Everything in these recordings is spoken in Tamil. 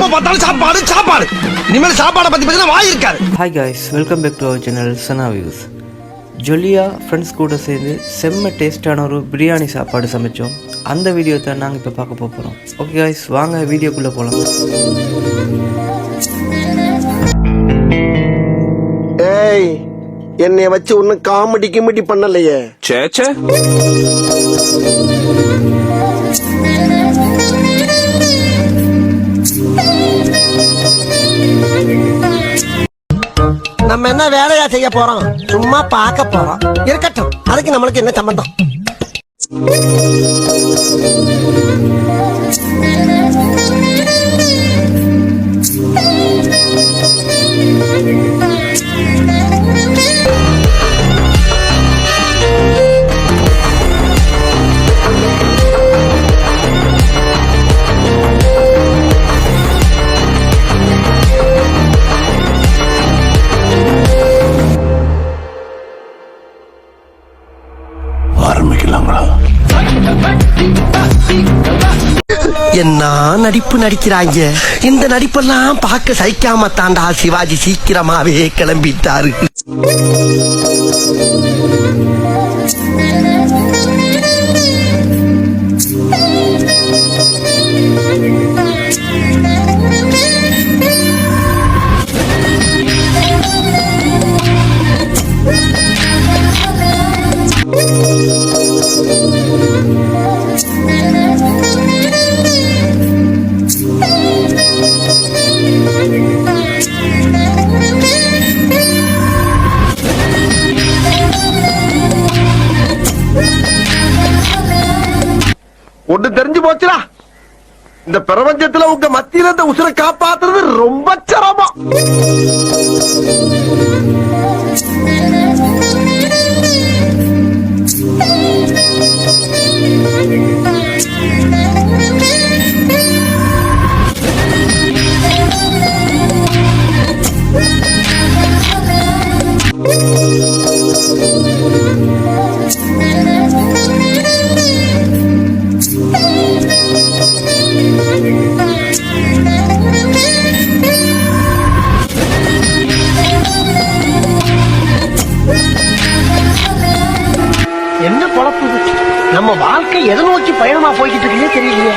எப்ப பார்த்தாலும் சாப்பாடு சாப்பாடு. இனிமேல் சாப்பாடை பத்தி பேசினா வாய் இருக்காது. Hi guys, welcome back to our channel Sana views. ஜொலியாக ஃப்ரெண்ட்ஸ் கூட சேர்ந்து செம்ம டேஸ்டான ஒரு பிரியாணி சாப்பாடு சமைச்சோம். அந்த வீடியோ தான் நாங்கள் இப்போ பார்க்க போகிறோம். ஓகே காய்ஸ், வாங்க வீடியோக்குள்ளே போகலாம். ஏய், என்னைய வச்சு ஒன்னும் காமெடி பண்ணலையே. சேச்சே, நம்ம என்ன வேலையா செய்ய போறோம்? சும்மா பார்க்க போறோம். இருக்கட்டும், அதுக்கு நம்மளுக்கு என்ன சம்பந்தம்? என்ன நடிப்பு நடிக்கிறாங்க. இந்த நடிப்பெல்லாம் பார்க்க சகிக்காம தாண்டா சிவாஜி சீக்கிரமாவே கிளம்பிட்டாரு. ஒண்ணு தெரிஞ்சு போச்சுடா, இந்த பிரபஞ்சத்துல உங்க மத்தியில இந்த உசுரை காப்பாத்துறது ரொம்ப சிரமம். என்ன பொழப்பு நம்ம வாழ்க்கை எதை நோக்கி பயணமா போய்கிட்டு இருக்கே தெரியலையே.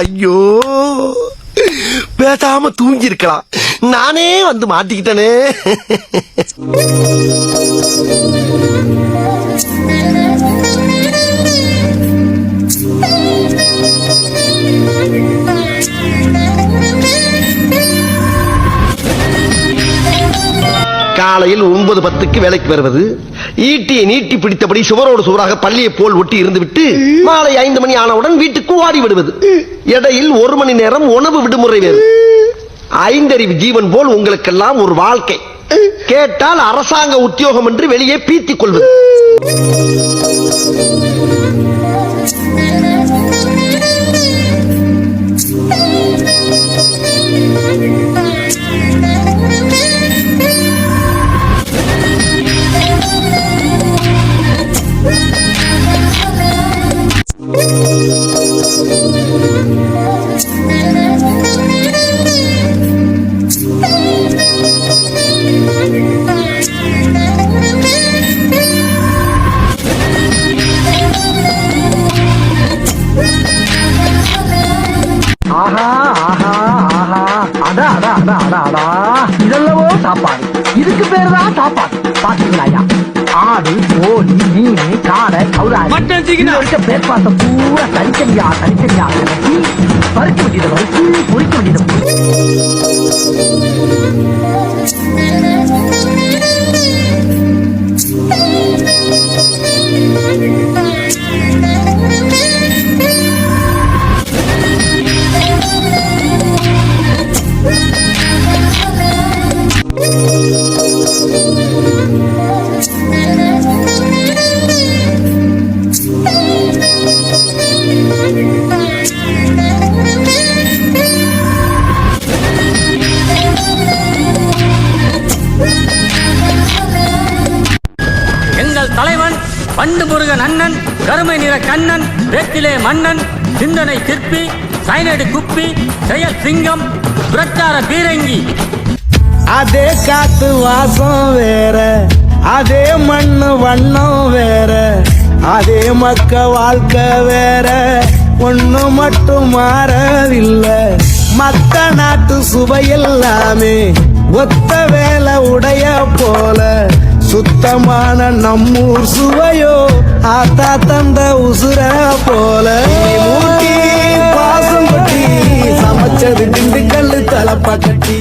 ஐயோ, பேசாம தூங்கி இருக்கலாம். நானே வந்து மாட்டிக்கிட்டனே. காலையில் 9:10 வேலைக்கு வருவது, ஈட்டியை நீட்டி பிடித்தபடி சுவரோடு சுவராக பள்ளியை போல் ஒட்டி இருந்துவிட்டு மாலை 5 மணி ஆனவுடன் வீட்டுக்கு ஓடி விடுவது. இடையில் 1 மணி நேரம் உணவு விடுமுறை வேறு. 5 அறிவு ஜீவன் போல் உங்களுக்கெல்லாம் ஒரு வாழ்க்கை. கேட்டால் அரசாங்க உத்தியோகம் என்று வெளியே பீத்திக் கொள்வது. ஆஹா ஆஹா ஆஹா அடா அடா அடா அடா அடா இதெல்லவோ சாப்பாடு. இதுக்கு பேரு தான் சாப்பாடு. பாத்தீங்களா ஐயா, ஆடு கோழி மீன் காடை கவுதாரி இருக்க பிரேக்பாஸ்ட பூரா தனித்தனியா பறிக்க வேண்டியதை வறுத்து பொறிக்க வேண்டியதை தலைவன் பண்டு முருகன் அண்ணன், கருமை நிற கண்ணன், வேட்டிலே மன்னன், சிந்தனை சிற்பி, சைனடு குப்பி, செயல் சிங்கம், பிரச்சார பீரங்கி. அதே காத்து வாசம் வேற, அதே மண்ணு வண்ணம் வேற, அதே மக்க வாழ்க்கை வேற, ஒண்ணு மட்டும் மாறவில்லை. மத்த நாட்டு சுவையெல்லாமே ஒத்த வேலை உடைய போல, சுத்தமான நம்மூர் சுவையோ ஆத்தா தந்த உசுர போல. மூட்டி பாசம் கொட்டி சமைச்சது திண்டுக்கல்லு தலப்பா கட்டி.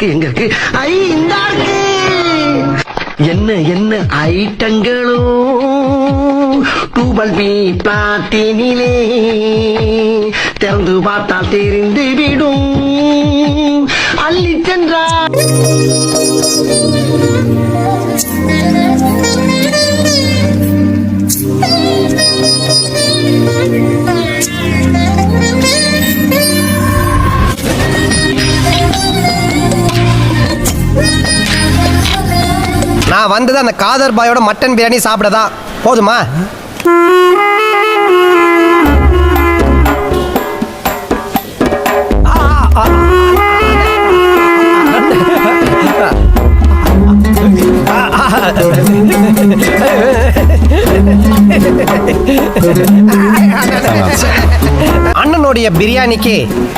எங்க இருக்கு ஐ இந்த என்ன ஐட்டங்களோ டூபல் பி பிளாட்டினிலே திறந்து பார்த்தால் தெரிந்து விடும் அள்ளி சென்றார். நான் வந்தது அந்த காதர் பாயோட மட்டன் பிரியாணி சாப்பிடதான். போதுமா? அண்ணனுடைய பிரியாணிக்கு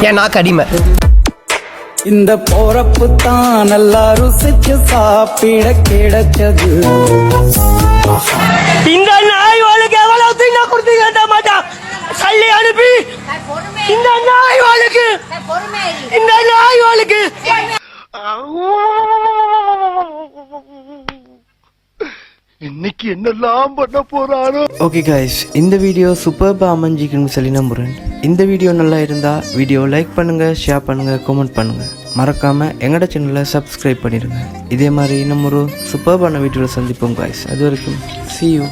என் நாக்கு அடிமை. இந்த போறப்பு தான் நல்லா ருசிச்சு சாப்பிட கிடைச்சது. இந்த நாய்வாளுக்கு எவ்வளவு தின்ன கொடுத்தீங்க மாட்டா சல்லி அனுப்பி. இந்த நாய்வாளுக்கு இன்னைக்கு என்னெல்லாம் பண்ண போறாரோ. ஓகே கைஸ், இந்த வீடியோ சூப்பர்பா அமைஞ்சிக்கணும்னு சொல்லி நம்புகிறேன். இந்த வீடியோ நல்லா இருந்தால் வீடியோ லைக் பண்ணுங்கள், ஷேர் பண்ணுங்கள், கமெண்ட் பண்ணுங்கள். மறக்காமல் எங்களோட சேனலை சப்ஸ்கிரைப் பண்ணிடுங்க. இதே மாதிரி இன்னும் ஒரு சூப்பர்பான வீடியோவில் சந்திப்போம் கைஸ். அது வரைக்கும் see you.